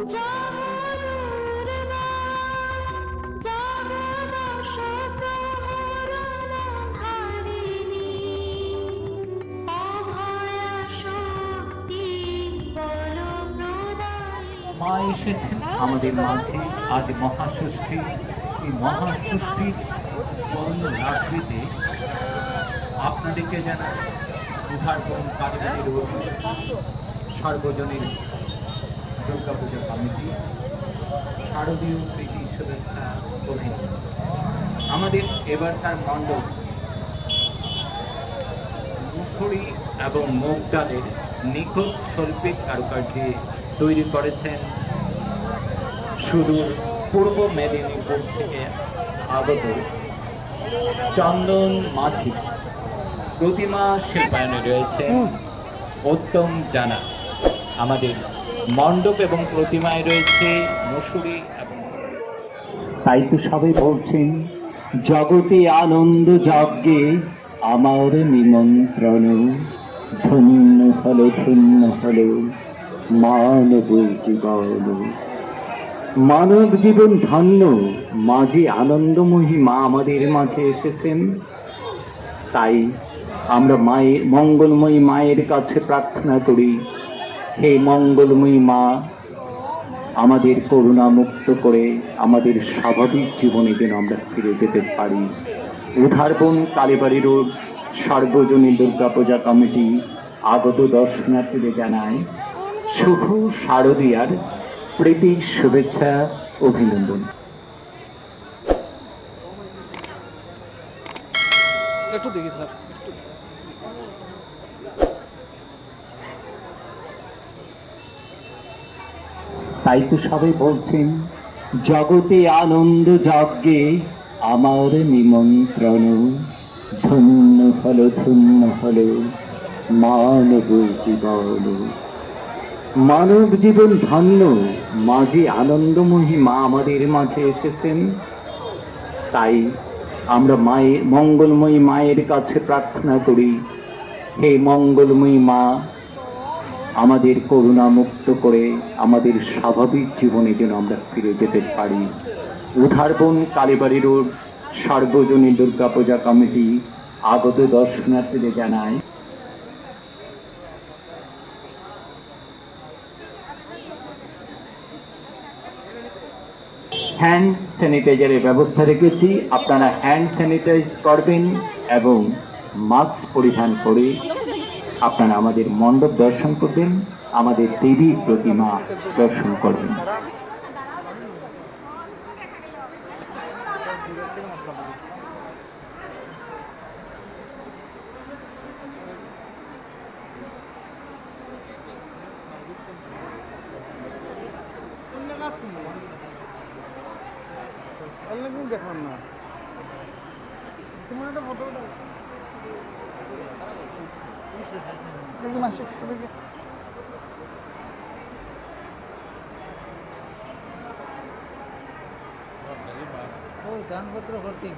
মা এসেছেন আমাদের মাঝে আজ মহাষষ্ঠী। এই মহাষষ্ঠীর পূর্ণ রাত্রিতে আপনাদেরকে জানাই উদ্ধারপূর্ণ কালীবাড়ির সর্বজনীন দুর্গাপূজা কমিটি শারদীয় প্রীতি শুভেচ্ছা অভিনন্দন। আমাদের এবারকার মণ্ডপ মুসুরি এবং মুগ ডালের নিখুঁত শৈল্পিক কারুকার্যে তৈরি করেছেন সুদূর পূর্ব মেদিনীপুর থেকে আগত চন্দন মাঝি। প্রতিমা শিল্পায়নে রয়েছে উত্তম জানা। আমাদের মণ্ডপ এবং প্রতিমায় রয়েছে মুসুরি এবং তাই তো সবাই বলছেন জগতে আনন্দ যজ্ঞে আমার নিমন্ত্রণ, ধন্য হলো ধন্য হলো মানব জীবন। মানব জীবন ধন্য, মাঝে আনন্দময়ী মা আমাদের মাঝে এসেছেন। তাই আমরা মায়ের মঙ্গলময়ী মায়ের কাছে প্রার্থনা করি, হে মঙ্গলময়ী মা আমাদের করুণা মুক্ত করে আমাদের স্বাভাবিক জীবনে যেন আমরা ফিরে যেতে পারি। উদ্ধারবন কালীবাড়ি রোড সর্বজনীন দুর্গাপূজা কমিটি আগত দর্শনার্থীদের জানায় শুভ শারদীয়ার প্রীতি শুভেচ্ছা অভিনন্দন। একটু দেখি স্যার। তাই তো সবাই বলছেন জগতে আনন্দ যজ্ঞে আমার নিমন্ত্রণ, ধন্য হলো মানব জীবন। মানব জীবন ধন্য, মাঝে আনন্দময়ী মা আমাদের মাঝে এসেছেন। তাই আমরা মায়ের মঙ্গলময়ী মায়ের কাছে প্রার্থনা করি, হে মঙ্গলময়ী মা আমাদের করুণা মুক্ত করে আমাদের স্বাভাবিক জীবনে যেন আমরা ফিরে যেতে পারি। উদ্ধারবন কালীবাড়ি রোড সর্বজনীন দুর্গাপূজা কমিটি আগত দর্শনার্থীদের জানায় হ্যান্ড স্যানিটাইজারের ব্যবস্থা রেখেছি। আপনারা হ্যান্ড স্যানিটাইজ করবেন এবং মাস্ক পরিধান করে আপনারা আমাদের মণ্ডপ দর্শন করবেন, আমাদের দেবী প্রতিমা দর্শন করবেন। দেখান না তোমার একটা ফটো দেখি মাসে দেখি। ও দানপত্র ভর্তি